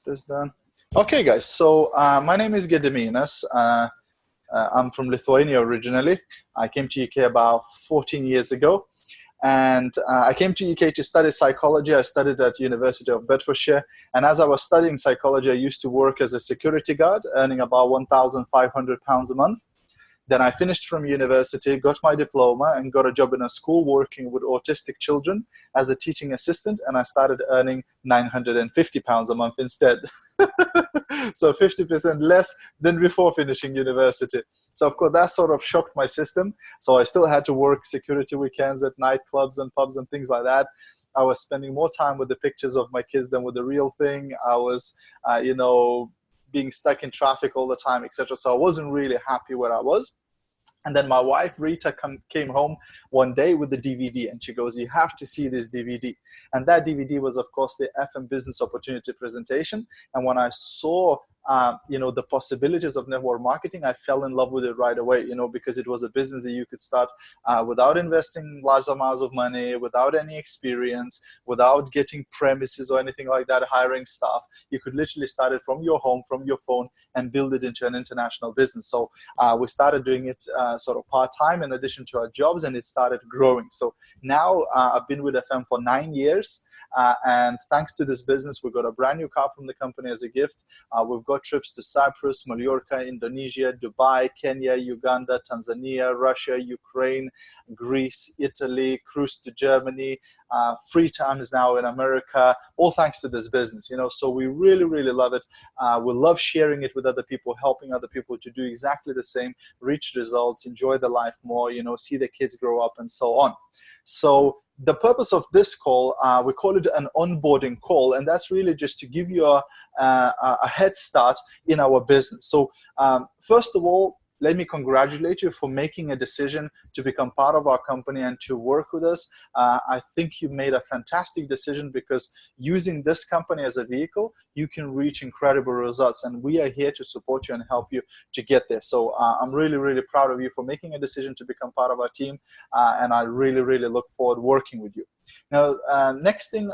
This done. Okay, guys. So my name is Gediminas. I'm from Lithuania originally. I came to UK about 14 years ago, and I came to UK to study psychology. I studied at University of Bedfordshire, and as I was studying psychology, I used to work as a security guard, earning about £1,500 a month. Then I finished from university, got my diploma, and got a job in a school working with autistic children as a teaching assistant, and I started earning £950 a month instead. So 50% less than before finishing university. So of course that sort of shocked my system. So I still had to work security weekends at nightclubs and pubs and things like that. I was spending more time with the pictures of my kids than with the real thing. I was, being stuck in traffic all the time, etc. So I wasn't really happy where I was. And then my wife, Rita, came home one day with the DVD, and she goes, "You have to see this DVD." And that DVD was, of course, the FM Business Opportunity presentation. And when I saw, the possibilities of network marketing, I fell in love with it right away, because it was a business that you could start without investing large amounts of money, without any experience, without getting premises or anything like that, hiring staff. You could literally start it from your home, from your phone, and build it into an international business. So we started doing it sort of part-time in addition to our jobs, and it started growing. So now I've been with FM for 9 years. And thanks to this business, we got a brand new car from the company as a gift. We've got trips to Cyprus, Mallorca, Indonesia, Dubai, Kenya, Uganda, Tanzania, Russia, Ukraine, Greece, Italy, cruise to Germany, free times now in America, all thanks to this business, so we really, really love it. We love sharing it with other people, helping other people to do exactly the same, reach results, enjoy the life more, see the kids grow up and so on. So the purpose of this call, we call it an onboarding call, and that's really just to give you a head start in our business. So first of all, let me congratulate you for making a decision to become part of our company and to work with us. I think you made a fantastic decision, because using this company as a vehicle, you can reach incredible results, and we are here to support you and help you to get there. So I'm really, really proud of you for making a decision to become part of our team, and I really, really look forward to working with you. Now, next thing,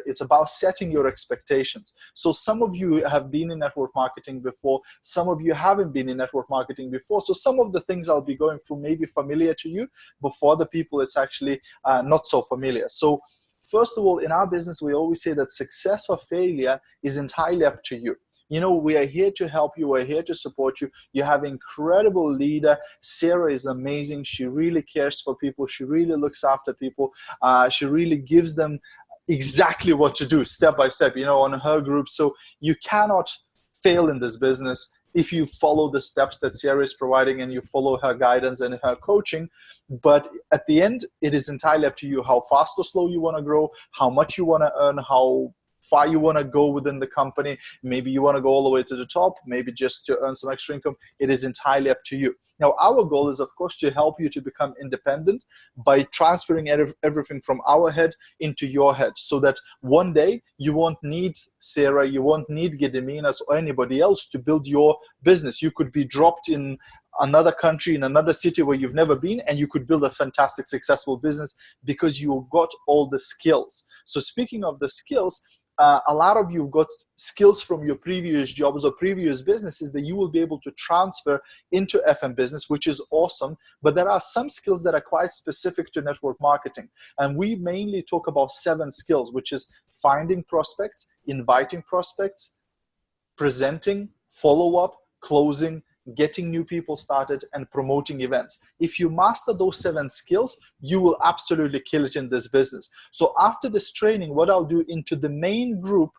it's about setting your expectations. So some of you have been in network marketing before, some of you haven't been in network marketing before. So some of the things I'll be going through may be familiar to you, but for other people, it's actually not so familiar. So first of all, in our business, we always say that success or failure is entirely up to you. We are here to help you. We're here to support you. You have an incredible leader. Sarah is amazing. She really cares for people. She really looks after people. She really gives them exactly what to do, step by step, on her group. So you cannot fail in this business if you follow the steps that Sarah is providing and you follow her guidance and her coaching. But at the end, it is entirely up to you how fast or slow you want to grow, how much you want to earn, how far you want to go within the company. Maybe you want to go all the way to the top, maybe just to earn some extra income. It is entirely up to you. Now, our goal is, of course, to help you to become independent by transferring everything from our head into your head, so that one day you won't need Sarah, you won't need Gediminas or anybody else to build your business. You could be dropped in another country, in another city where you've never been, and you could build a fantastic, successful business because you got all the skills. So speaking of the skills, a lot of you got skills from your previous jobs or previous businesses that you will be able to transfer into FM business, which is awesome. But there are some skills that are quite specific to network marketing. And we mainly talk about 7 skills, which is finding prospects, inviting prospects, presenting, follow-up, closing, getting new people started, and promoting events. If you master those 7 skills, you will absolutely kill it in this business. So after this training, what I'll do into the main group,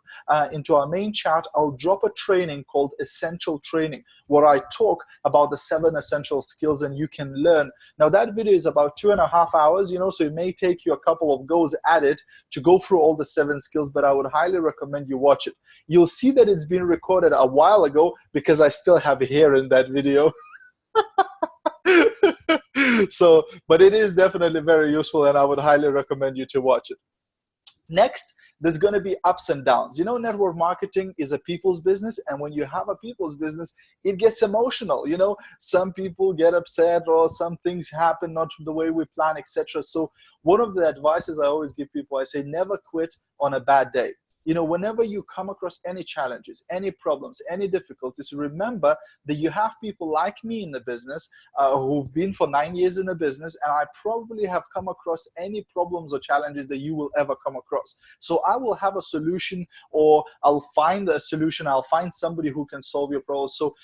into our main chat, I'll drop a training called Essential Training, where I talk about the 7 essential skills and you can learn. Now that video is about 2.5 hours, so it may take you a couple of goes at it to go through all the 7 skills, but I would highly recommend you watch it. You'll see that it's been recorded a while ago because I still have hair in that video. So, but it is definitely very useful, and I would highly recommend you to watch it. Next, there's going to be ups and downs. Network marketing is a people's business, and when you have a people's business, it gets emotional. Some people get upset, or some things happen not the way we plan, etc. So one of the advices I always give people, I say never quit on a bad day. whenever you come across any challenges, any problems, any difficulties, remember that you have people like me in the business who've been for 9 years in the business, and I probably have come across any problems or challenges that you will ever come across. So I will have a solution, or I'll find a solution. I'll find somebody who can solve your problem. So,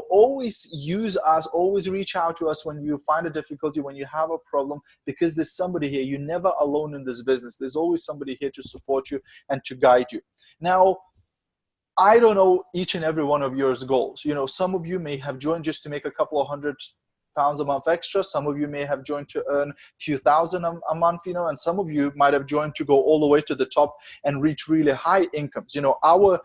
always use us, always reach out to us when you find a difficulty, when you have a problem, because there's somebody here. You're never alone in this business. There's always somebody here to support you and to guide you. Now, I don't know each and every one of your goals. Some of you may have joined just to make a couple of £100 a month extra. Some of you may have joined to earn a few thousand a month, and some of you might have joined to go all the way to the top and reach really high incomes. Our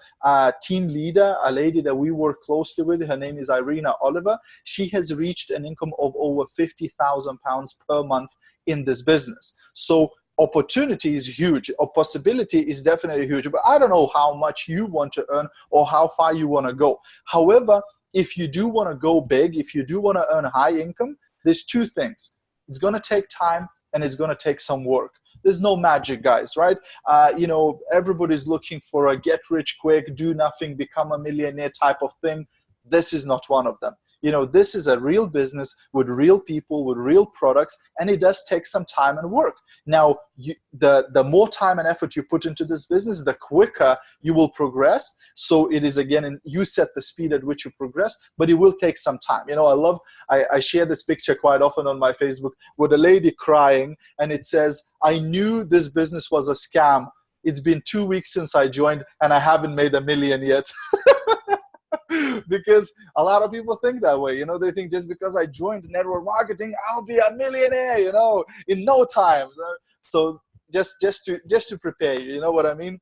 team leader, a lady that we work closely with, her name is Irina Oliver. She has reached an income of over £50,000 per month in this business. So opportunity is huge. A possibility is definitely huge, but I don't know how much you want to earn or how far you want to go. However, if you do want to go big, if you do want to earn high income, there's two things. It's going to take time and it's going to take some work. There's no magic, guys, right? Everybody's looking for a get rich quick, do nothing, become a millionaire type of thing. This is not one of them. This is a real business with real people, with real products, and it does take some time and work. Now, the more time and effort you put into this business, the quicker you will progress. So it is, again, you set the speed at which you progress, but it will take some time. I share this picture quite often on my Facebook with a lady crying, and it says, "I knew this business was a scam. It's been 2 weeks since I joined, and I haven't made $1 million yet." Because a lot of people think that way. They think just because I joined network marketing, I'll be a millionaire, in no time. So just to prepare you, you know what I mean?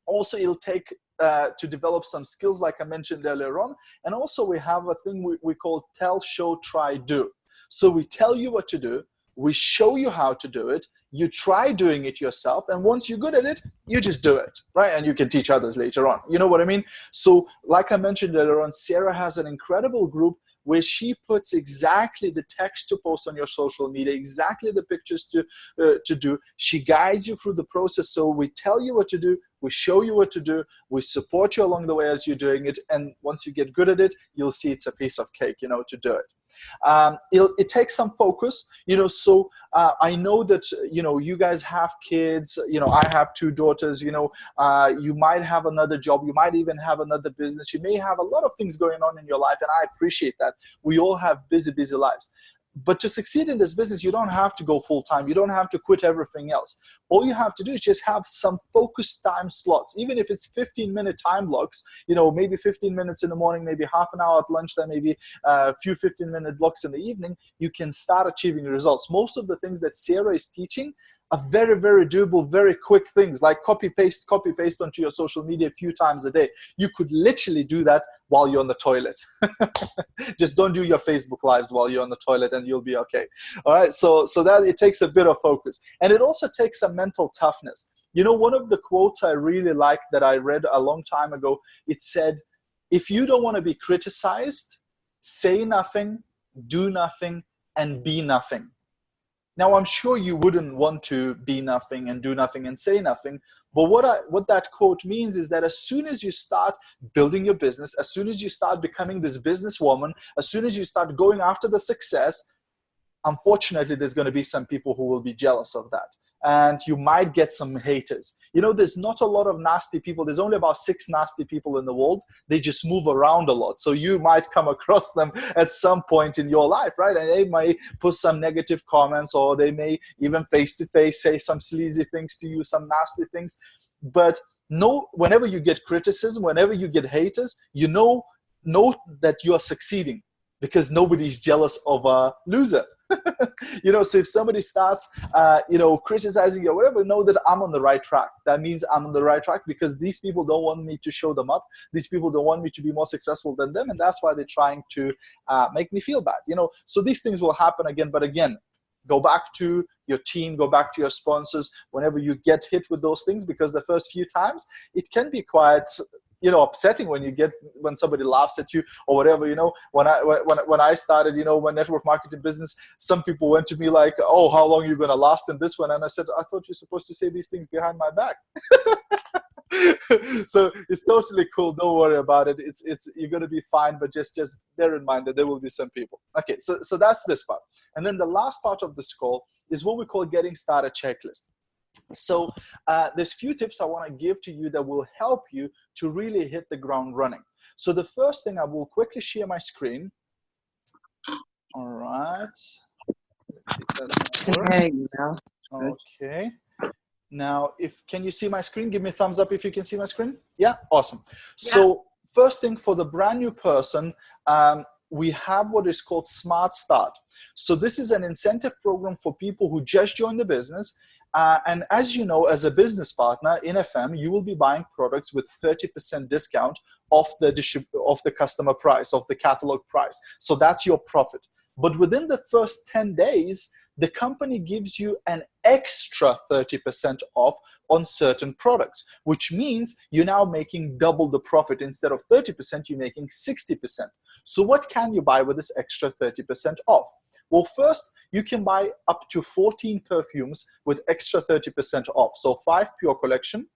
Also, it'll take to develop some skills, like I mentioned earlier on. And also we have a thing we call tell, show, try, do. So we tell you what to do, we show you how to do it, you try doing it yourself, and once you're good at it, you just do it, right? And you can teach others later on. You know what I mean? So like I mentioned earlier on, Sarah has an incredible group where she puts exactly the text to post on your social media, exactly the pictures to do. She guides you through the process. So we tell you what to do, we show you what to do, we support you along the way as you're doing it, and once you get good at it, you'll see it's a piece of cake, to do it. It takes some focus, so I know that, you guys have kids, I have 2 daughters, you might have another job, you might even have another business, you may have a lot of things going on in your life, and I appreciate that. We all have busy lives. But to succeed in this business, you don't have to go full-time. You don't have to quit everything else. All you have to do is just have some focused time slots. Even if it's 15-minute time blocks, maybe 15 minutes in the morning, maybe half an hour at lunchtime, maybe a few 15-minute blocks in the evening, you can start achieving results. Most of the things that Sarah is teaching are very, very doable, very quick things, like copy paste onto your social media a few times a day. You could literally do that while you're on the toilet. Just don't do your Facebook lives while you're on the toilet and you'll be okay. All right, so that it takes a bit of focus. And it also takes some mental toughness. One of the quotes I really like that I read a long time ago, it said, if you don't want to be criticized, say nothing, do nothing, and be nothing. Now, I'm sure you wouldn't want to be nothing and do nothing and say nothing, but what that quote means is that as soon as you start building your business, as soon as you start becoming this businesswoman, as soon as you start going after the success, unfortunately, there's going to be some people who will be jealous of that. And you might get some haters. There's not a lot of nasty people. There's only about 6 nasty people in the world. They just move around a lot. So you might come across them at some point in your life, right? And they might put some negative comments, or they may even face-to-face say some sleazy things to you, some nasty things. But whenever you get criticism, whenever you get haters, know that you are succeeding, because nobody's jealous of a loser. So if somebody starts, criticizing you or whatever, know that I'm on the right track. That means I'm on the right track because these people don't want me to show them up. These people don't want me to be more successful than them. And that's why they're trying to make me feel bad. So these things will happen again, but again, go back to your team, go back to your sponsors whenever you get hit with those things, because the first few times it can be quite upsetting when somebody laughs at you or whatever. When I started, my network marketing business, some people went to me like, oh, how long are you going to last in this one? And I said, I thought you're supposed to say these things behind my back. So it's totally cool. Don't worry about it. You're going to be fine, but just bear in mind that there will be some people. Okay, so that's this part. And then the last part of this call is what we call getting started checklist. So there's few tips I want to give to you that will help you to really hit the ground running. So the first thing, I will quickly share my screen. All right. Let's see if that's going to work. There you go. Okay. Now, can you see my screen? Give me a thumbs up if you can see my screen. Yeah, awesome. Yeah. So first thing, for the brand new person, we have what is called Smart Start. So this is an incentive program for people who just joined the business. And as you know, as a business partner in FM, you will be buying products with 30% discount off the customer price, of the catalog price. So that's your profit. But within the first 10 days, the company gives you an extra 30% off on certain products, which means you're now making double the profit. Instead of 30%, you're making 60%. So what can you buy with this extra 30% off? Well, first, you can buy up to 14 perfumes with extra 30% off. So 5 Pure Collection,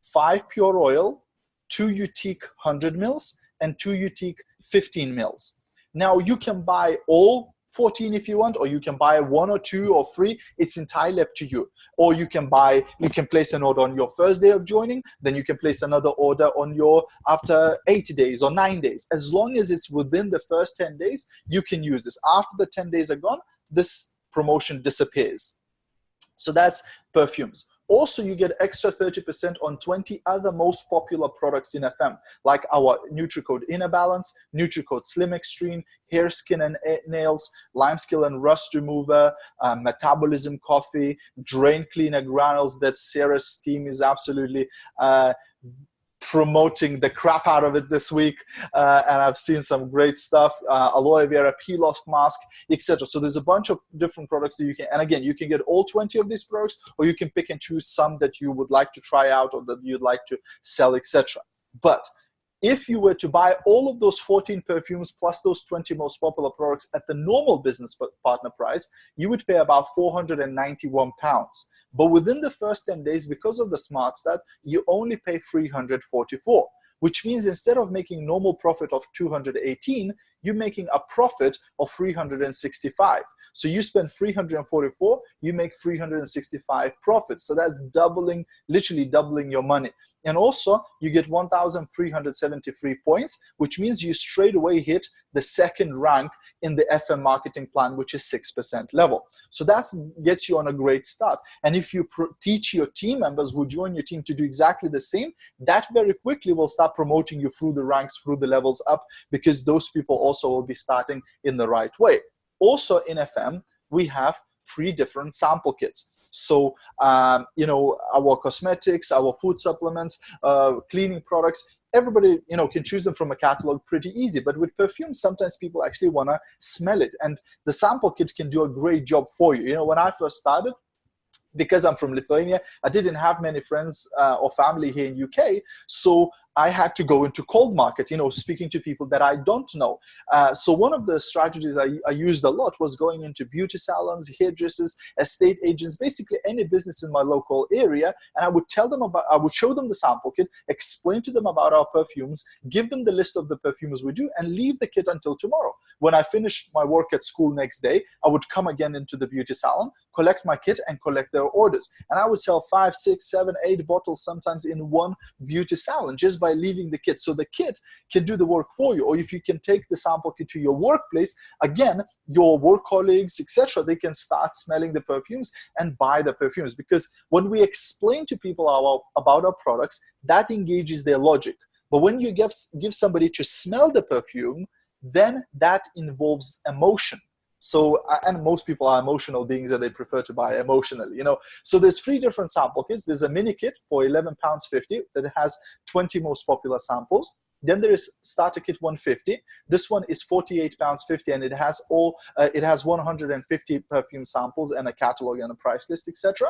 5 Pure Oil, 2 Utique 100 mils, and 2 Utique 15 mils. Now, you can buy all 14 if you want, or you can buy 1 or 2 or 3. It's entirely up to you. Or you can place an order on your first day of joining, then you can place another order on after 80 days or 9 days. As long as it's within the first 10 days, you can use this. After the 10 days are gone, this promotion disappears. So that's perfumes. Also, you get extra 30% on 20 other most popular products in FM, like our NutriCode Inner Balance, NutriCode Slim Extreme, Hair, Skin and Nails, Lime Skill and Rust Remover, Metabolism Coffee, Drain Cleaner Granules that Sarah's team is absolutely promoting the crap out of it this week, and I've seen some great stuff, aloe vera peel-off mask, etc. So there's a bunch of different products that you can, and again, you can get all 20 of these products, or you can pick and choose some that you would like to try out or that you'd like to sell, etc. But if you were to buy all of those 14 perfumes plus those 20 most popular products at the normal business partner price, you would pay about £491. But within the first 10 days, because of the Smart Start, you only pay $344, which means instead of making normal profit of 218, you're making a profit of 365. So you spend 344, you make 365 profits. So that's doubling, literally doubling your money. And also you get 1,373 points, which means you straight away hit the second rank in the FM marketing plan, which is 6% level. So that gets you on a great start. And if you teach your team members who join your team to do exactly the same, that very quickly will start promoting you through the ranks, through the levels up, because those people also will be starting in the right way. Also in FM, we have 3 different sample kits. So, our cosmetics, our food supplements, cleaning products, everybody, can choose them from a catalog pretty easy. But with perfume, sometimes people actually want to smell it. And the sample kit can do a great job for you. When I first started, because I'm from Lithuania, I didn't have many friends or family here in UK. So I had to go into cold market, speaking to people that I don't know. So one of the strategies I used a lot was going into beauty salons, hairdressers, estate agents, basically any business in my local area. And I would show them the sample kit, explain to them about our perfumes, give them the list of the perfumes we do, and leave the kit until tomorrow. When I finished my work at school next day, I would come again into the beauty salon, collect my kit and collect their orders. And I would sell 5, 6, 7, 8 bottles sometimes in one beauty salon just by leaving the kit. So the kit can do the work for you. Or if you can take the sample kit to your workplace, again, your work colleagues, etc., they can start smelling the perfumes and buy the perfumes. Because when we explain to people about our products, that engages their logic. But when you give somebody to smell the perfume, then that involves emotion. So, and most people are emotional beings and they prefer to buy emotionally, So there's 3 different sample kits. There's a mini kit for £11.50 that has 20 most popular samples. Then there is starter kit 150. This one is £48.50 and it has 150 perfume samples and a catalog and a price list, etc.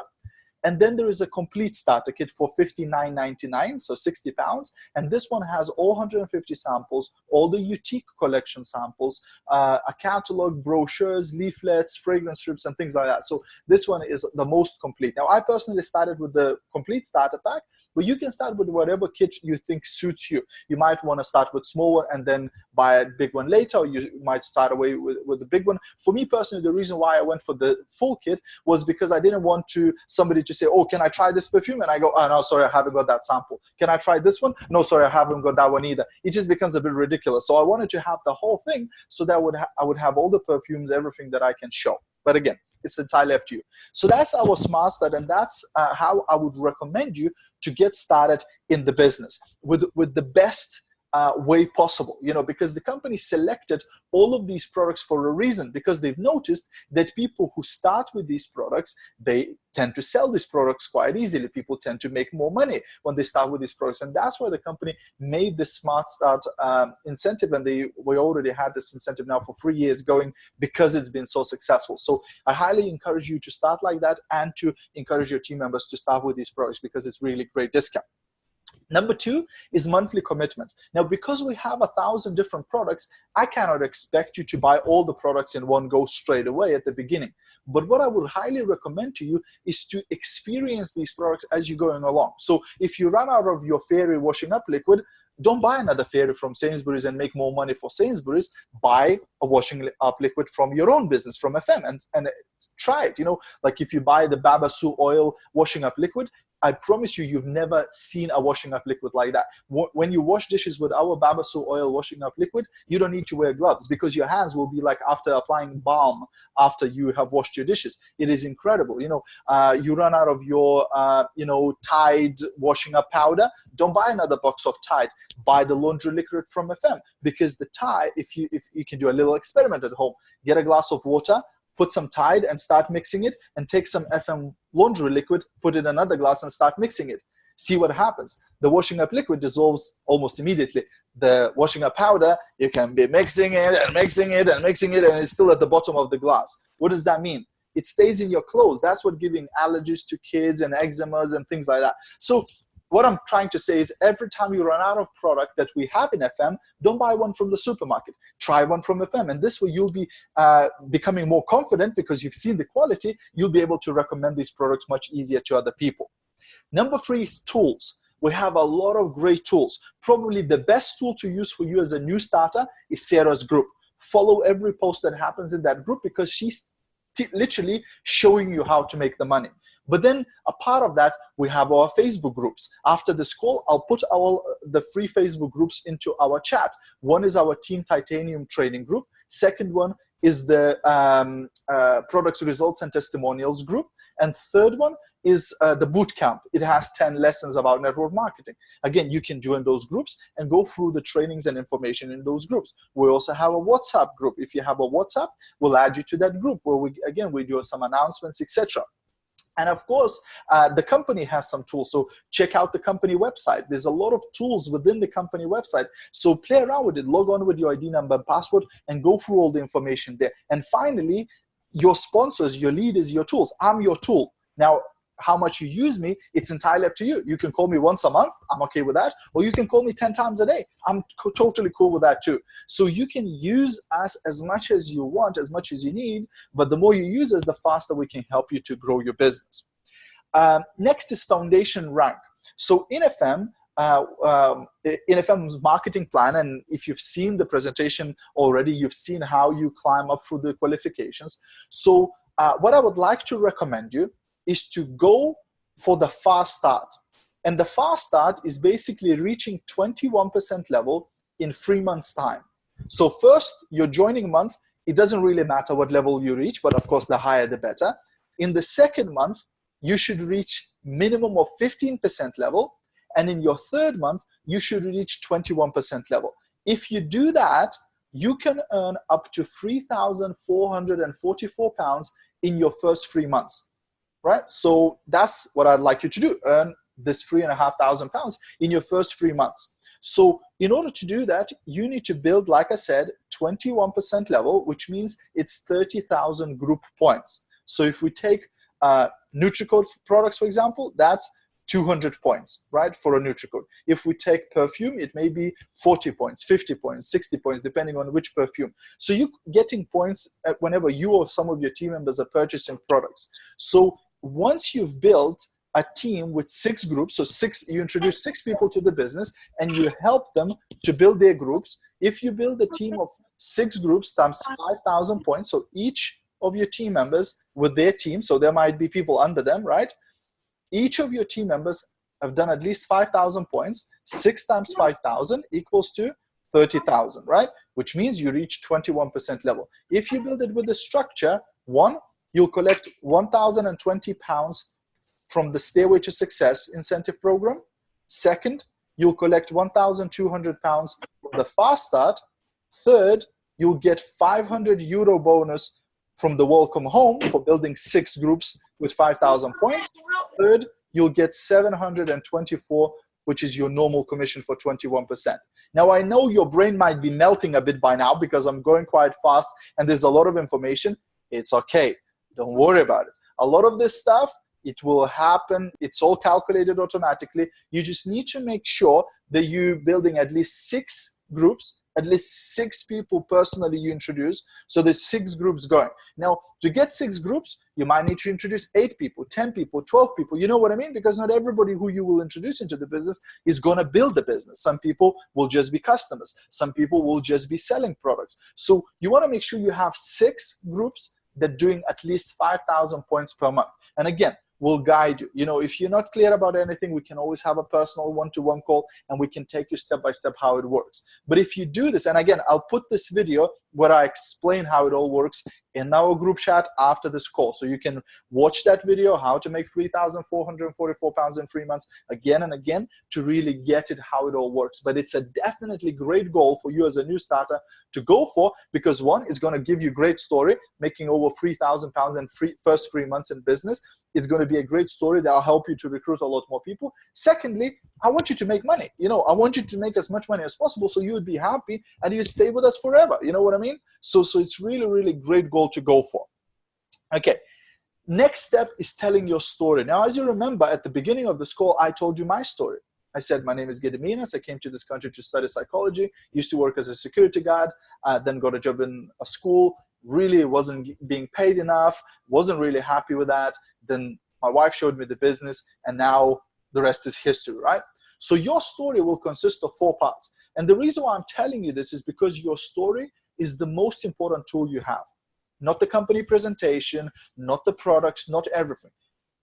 And then there is a complete starter kit for $59.99, so £60. And this one has all 150 samples, all the Utique collection samples, a catalog, brochures, leaflets, fragrance strips, and things like that. So this one is the most complete. Now, I personally started with the complete starter pack, but you can start with whatever kit you think suits you. You might want to start with small one and then buy a big one later, or you might start away with the big one. For me personally, the reason why I went for the full kit was because I didn't want somebody to say, oh, can I try this perfume? And I go, oh, no, sorry, I haven't got that sample. Can I try this one? No, sorry, I haven't got that one either. It just becomes a bit ridiculous. So I wanted to have the whole thing so that I would have all the perfumes, everything that I can show. But again, it's entirely up to you. So that's our smart start, and that's how I would recommend you to get started in the business with the best way possible, because the company selected all of these products for a reason, because they've noticed that people who start with these products, they tend to sell these products quite easily. People tend to make more money when they start with these products. And that's why the company made this Smart Start incentive. And we already had this incentive now for 3 years going, because it's been so successful. So I highly encourage you to start like that, and to encourage your team members to start with these products, because it's really great discount. Number 2 is monthly commitment. Now, because we have 1,000 different products, I cannot expect you to buy all the products in one go straight away at the beginning. But what I would highly recommend to you is to experience these products as you're going along. So if you run out of your Fairy washing up liquid, don't buy another Fairy from Sainsbury's and make more money for Sainsbury's. Buy a washing up liquid from your own business, from FM, and try it. Like if you buy the Babasu oil washing up liquid, I promise you, you've never seen a washing up liquid like that. When you wash dishes with our Babasu oil washing up liquid, you don't need to wear gloves, because your hands will be like after applying balm after you have washed your dishes. It is incredible. You run out of your, Tide washing up powder. Don't buy another box of Tide. Buy the laundry liquid from FM, because the Tide, if you can do a little experiment at home, get a glass of water, put some Tide and start mixing it, and take some FM laundry liquid, put it in another glass and start mixing it. See what happens. The washing up liquid dissolves almost immediately. The washing up powder, you can be mixing it and mixing it and mixing it, and it's still at the bottom of the glass. What does that mean? It stays in your clothes. That's what giving allergies to kids and eczemas and things like that. So what I'm trying to say is, every time you run out of product that we have in FM, don't buy one from the supermarket. Try one from FM. And this way you'll be becoming more confident, because you've seen the quality. You'll be able to recommend these products much easier to other people. Number 3 is tools. We have a lot of great tools. Probably the best tool to use for you as a new starter is Sarah's group. Follow every post that happens in that group, because she's literally showing you how to make the money. But then a part of that, we have our Facebook groups. After this call, I'll put all the free Facebook groups into our chat. One is our Team Titanium training group. Second one is the products, results, and testimonials group. And third one is the boot camp. It has 10 lessons about network marketing. Again, you can join those groups and go through the trainings and information in those groups. We also have a WhatsApp group. If you have a WhatsApp, we'll add you to that group where we do some announcements, etc. And of course, the company has some tools. So check out the company website. There's a lot of tools within the company website. So play around with it. Log on with your ID number and password and go through all the information there. And finally, your sponsors, your leaders, your tools. I'm your tool. Now, how much you use me, it's entirely up to you. You can call me once a month. I'm okay with that. Or you can call me 10 times a day. I'm totally cool with that too. So you can use us as much as you want, as much as you need. But the more you use us, the faster we can help you to grow your business. Next is foundation rank. So in FM's marketing plan, and if you've seen the presentation already, you've seen how you climb up through the qualifications. So what I would like to recommend you is to go for the fast start. And the fast start is basically reaching 21% level in 3 months' time. So first, your joining month, it doesn't really matter what level you reach, but of course, the higher, the better. In the second month, you should reach minimum of 15% level. And in your third month, you should reach 21% level. If you do that, you can earn up to £3,444 in your first 3 months. Right? So that's what I'd like you to do. Earn this £3,500 in your first 3 months. So in order to do that, you need to build, like I said, 21% level, which means it's 30,000 group points. So if we take Nutricode products, for example, that's 200 points, right, for a Nutricode. If we take perfume, it may be 40 points, 50 points, 60 points, depending on which perfume. So you're getting points whenever you or some of your team members are purchasing products. So once you've built a team with 6 groups, so you introduce 6 people to the business and you help them to build their groups. If you build a team of 6 groups times 5,000 points, so each of your team members with their team, so there might be people under them, right? Each of your team members have done at least 5,000 points. 6 times 5,000 equals to 30,000, right? Which means you reach 21% level. If you build it with the structure, 1, you'll collect 1,020 pounds from the Stairway to Success incentive program. 2nd, you'll collect 1,200 pounds from the Fast Start. 3rd, you'll get 500 euro bonus from the Welcome Home for building 6 groups with 5,000 points. 3rd, you'll get 724, which is your normal commission for 21%. Now, I know your brain might be melting a bit by now because I'm going quite fast and there's a lot of information. It's okay. Don't worry about it. A lot of this stuff, it will happen. It's all calculated automatically. You just need to make sure that you're building at least 6 groups, at least 6 people personally you introduce. So there's 6 groups going. Now, to get 6 groups, you might need to introduce 8 people, 10 people, 12 people. You know what I mean? Because not everybody who you will introduce into the business is going to build the business. Some people will just be customers. Some people will just be selling products. So you want to make sure you have 6 groups that are doing at least 5,000 points per month. And again, we'll guide you. You know, if you're not clear about anything, we can always have a personal one-to-one call and we can take you step by step how it works. But if you do this, and again, I'll put this video where I explain how it all works in our group chat after this call. So you can watch that video, how to make 3,444 pounds in 3 months, again and again, to really get it, how it all works. But it's a definitely great goal for you as a new starter to go for, because 1, it's going to give you great story, making over 3,000 pounds in first 3 months in business. It's going to be a great story that will help you to recruit a lot more people. Secondly, I want you to make money. You know, I want you to make as much money as possible so you would be happy and you'd stay with us forever. You know what I mean? So it's really, really great goal to go for. Okay. Next step is telling your story. Now, as you remember, at the beginning of this call, I told you my story. I said, my name is Gediminas. I came to this country to study psychology, used to work as a security guard, then got a job in a school, really wasn't being paid enough, wasn't really happy with that. Then my wife showed me the business, and now the rest is history, right? So your story will consist of 4 parts. And the reason why I'm telling you this is because your story is the most important tool you have. Not the company presentation, not the products, not everything.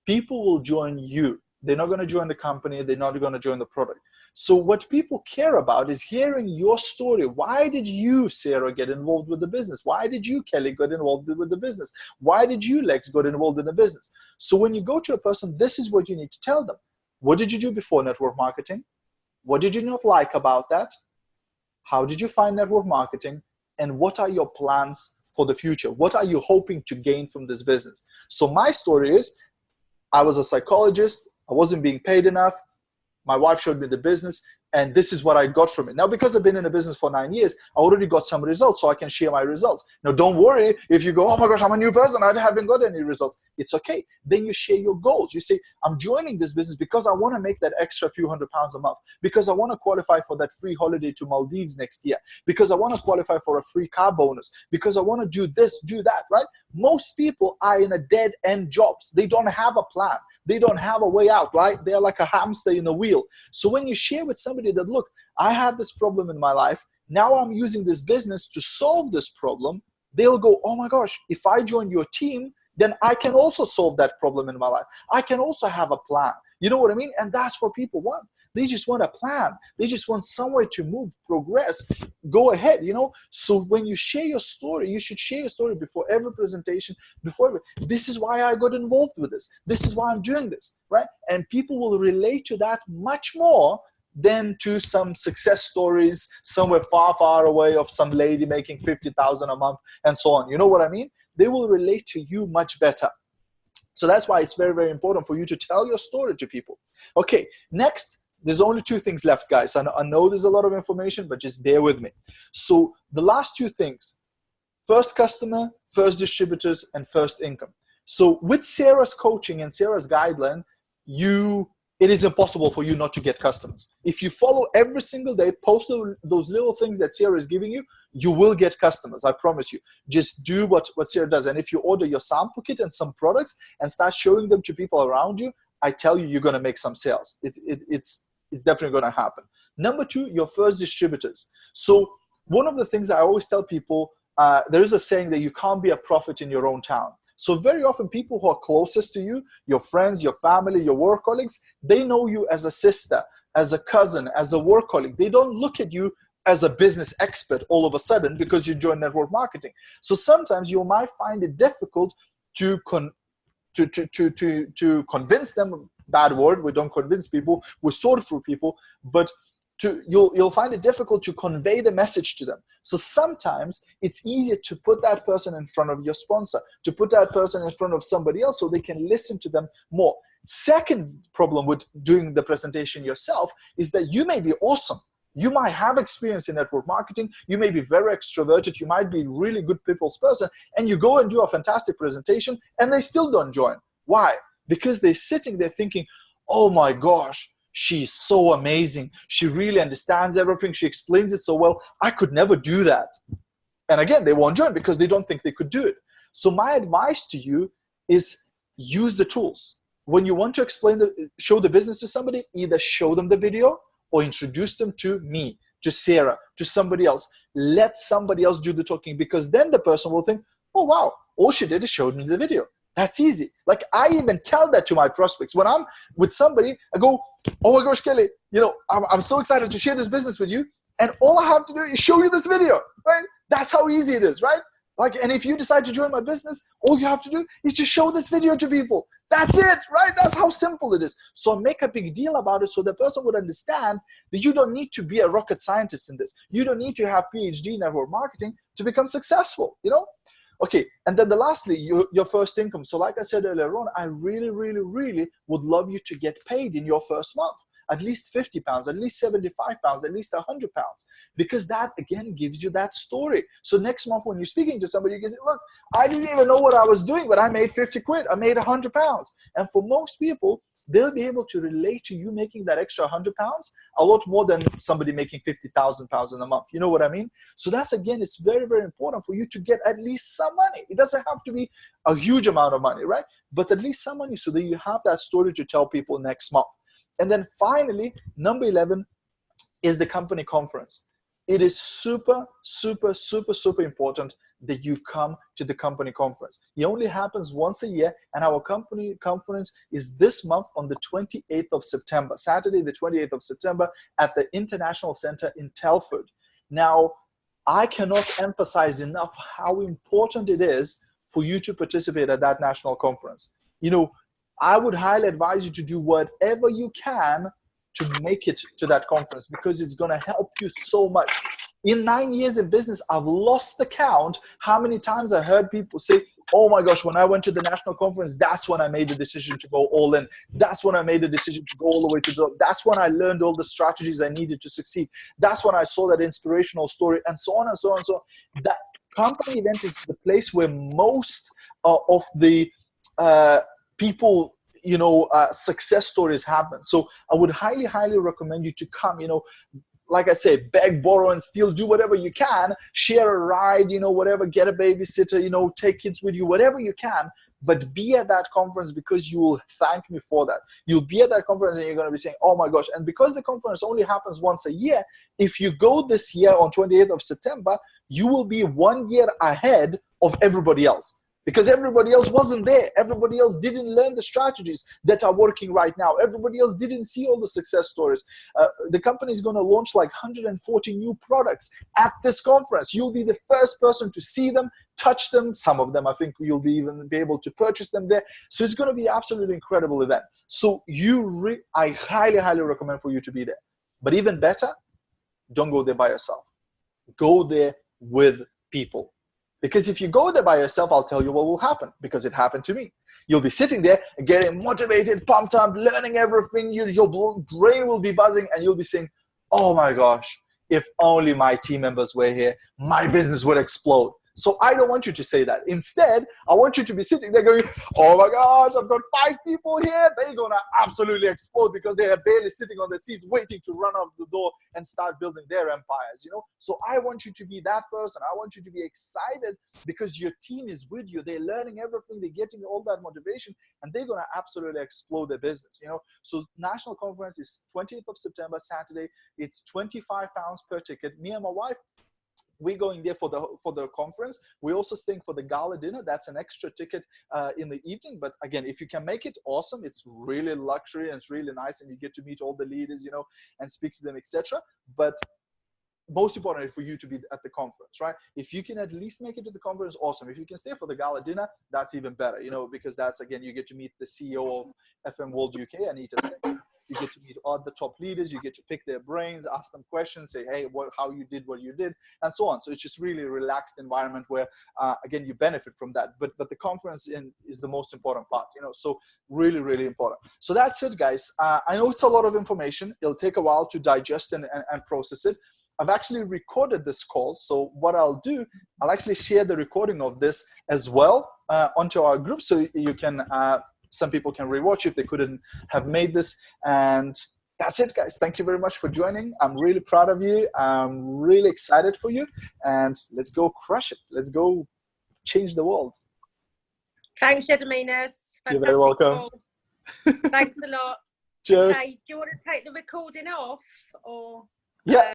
People will join you. They're not going to join the company. They're not going to join the product. So what people care about is hearing your story. Why did you, Sarah, get involved with the business? Why did you, Kelly, get involved with the business? Why did you, Lex, get involved in the business? So when you go to a person, this is what you need to tell them. What did you do before network marketing? What did you not like about that? How did you find network marketing? And what are your plans for the future? What are you hoping to gain from this business? So my story is, I was a psychologist. I wasn't being paid enough. My wife showed me the business, and this is what I got from it. Now, because I've been in the business for 9 years, I already got some results, so I can share my results. Now, don't worry if you go, oh my gosh, I'm a new person, I haven't got any results. It's okay. Then you share your goals. You say, I'm joining this business because I want to make that extra few £100s a month, because I want to qualify for that free holiday to Maldives next year, because I want to qualify for a free car bonus, because I want to do this, do that, right? Most people are in a dead-end jobs. They don't have a plan. They don't have a way out, right? They're like a hamster in a wheel. So when you share with somebody that, look, I had this problem in my life, now I'm using this business to solve this problem, they'll go, oh my gosh, if I join your team, then I can also solve that problem in my life. I can also have a plan. You know what I mean? And that's what people want. They just want a plan. They just want somewhere to move, progress, go ahead, you know? So when you share your story, you should share your story before every presentation, this is why I got involved with this. This is why I'm doing this, right? And people will relate to that much more than to some success stories somewhere far, far away of some lady making 50,000 a month and so on. You know what I mean? They will relate to you much better. So that's why it's very, very important for you to tell your story to people. Okay, next. There's only 2 things left, guys. I know there's a lot of information, but just bear with me. So the last 2 things, first customer, first distributors, and first income. So with Sarah's coaching and Sarah's guideline, it is impossible for you not to get customers. If you follow every single day, post those little things that Sarah is giving you, you will get customers. I promise you. Just do what Sarah does. And if you order your sample kit and some products and start showing them to people around you, I tell you, you're going to make some sales. It's definitely going to happen. Number 2, your first distributors. So one of the things I always tell people, there is a saying that you can't be a prophet in your own town. So very often people who are closest to you, your friends, your family, your work colleagues, they know you as a sister, as a cousin, as a work colleague. They don't look at you as a business expert all of a sudden because you join network marketing. So sometimes you might find it difficult to convince them. Bad word, we don't convince people, we sort through people, but you'll find it difficult to convey the message to them. So sometimes it's easier to put that person in front of your sponsor, to put that person in front of somebody else so they can listen to them more. Second problem with doing the presentation yourself is that you may be awesome. You might have experience in network marketing. You may be very extroverted. You might be a really good people's person, and you go and do a fantastic presentation and they still don't join. Why? Because they're sitting there thinking, oh my gosh, she's so amazing. She really understands everything. She explains it so well. I could never do that. And again, they won't join because they don't think they could do it. So my advice to you is use the tools. When you want to show the business to somebody, either show them the video or introduce them to me, to Sarah, to somebody else. Let somebody else do the talking, because then the person will think, oh wow, all she did is showed me the video. That's easy. Like I even tell that to my prospects. When I'm with somebody, I go, oh my gosh, Kelly, I'm so excited to share this business with you. And all I have to do is show you this video, right? That's how easy it is, right? Like, and if you decide to join my business, all you have to do is just show this video to people. That's it, right? That's how simple it is. So make a big deal about it so the person would understand that you don't need to be a rocket scientist in this. You don't need to have PhD in network marketing to become successful, Okay, and then lastly, your first income. So like I said earlier on, I really, really, really would love you to get paid in your first month. At least £50, at least £75, at least £100, because that again gives you that story. So next month when you're speaking to somebody, you can say, look, I didn't even know what I was doing, but I made 50 quid, I made £100. And for most people, they'll be able to relate to you making that extra £100 a lot more than somebody making £50,000 in a month. You know what I mean? So that's, again, it's very, very important for you to get at least some money. It doesn't have to be a huge amount of money, right? But at least some money so that you have that story to tell people next month. And then finally, number 11 is the company conference. It is super, super, super, super important that you come to the company conference. It only happens once a year, and our company conference is this month on the 28th of September, Saturday, the 28th of September at the International Center in Telford. Now, I cannot emphasize enough how important it is for you to participate at that national conference. I would highly advise you to do whatever you can to make it to that conference, because it's going to help you so much. In 9 years in business, I've lost the count how many times I heard people say, oh my gosh, when I went to the national conference, that's when I made the decision to go all in. That's when I made the decision to go all the way to the top. That's when I learned all the strategies I needed to succeed. That's when I saw that inspirational story, and so on and so on and so on. That company event is the place where most of the people, success stories happen. So I would highly, highly recommend you to come, like I say, beg, borrow, and steal, do whatever you can, share a ride, whatever, get a babysitter, take kids with you, whatever you can, but be at that conference, because you will thank me for that. You'll be at that conference and you're going to be saying, oh my gosh. And because the conference only happens once a year, if you go this year on 28th of September, you will be 1 year ahead of everybody else. Because everybody else wasn't there. Everybody else didn't learn the strategies that are working right now. Everybody else didn't see all the success stories. The company is going to launch like 140 new products at this conference. You'll be the first person to see them, touch them. Some of them, I think you'll even be able to purchase them there. So it's going to be an absolutely incredible event. So I highly, highly recommend for you to be there. But even better, don't go there by yourself. Go there with people. Because if you go there by yourself, I'll tell you what will happen, because it happened to me. You'll be sitting there getting motivated, pumped up, learning everything. Your brain will be buzzing, and you'll be saying, oh my gosh, if only my team members were here, my business would explode. So I don't want you to say that. Instead, I want you to be sitting there going, oh my gosh, I've got 5 people here. They're going to absolutely explode because they are barely sitting on their seats waiting to run out the door and start building their empires, you know? So I want you to be that person. I want you to be excited because your team is with you. They're learning everything. They're getting all that motivation, and they're going to absolutely explode their business, you know? So national conference is 20th of September, Saturday. It's £25 per ticket. Me and my wife, we're going there for the conference. We're also staying for the gala dinner. That's an extra ticket in the evening. But again, if you can make it, awesome. It's really luxury and it's really nice, and you get to meet all the leaders, you know, and speak to them, etc. But most importantly, for you to be at the conference, right? If you can at least make it to the conference, awesome. If you can stay for the gala dinner, that's even better, you know, because that's, again, you get to meet the CEO of FM World UK, Anita Singh. You get to meet all the top leaders. You get to pick their brains, ask them questions, say, hey, how you did what you did, and so on. So it's just really a relaxed environment where, again, you benefit from that. But the conference is the most important part, you know, so really, really important. So that's it, guys. I know it's a lot of information. It'll take a while to digest and process it. I've actually recorded this call. So what I'll do, I'll actually share the recording of this as well onto our group, so you can, some people can rewatch if they couldn't have made this. And that's it, guys. Thank you very much for joining. I'm really proud of you. I'm really excited for you. And let's go crush it. Let's go change the world. Thanks, Gediminas. You're very welcome. Call. Thanks a lot. Cheers. Okay, do you want to take the recording off? Or yeah.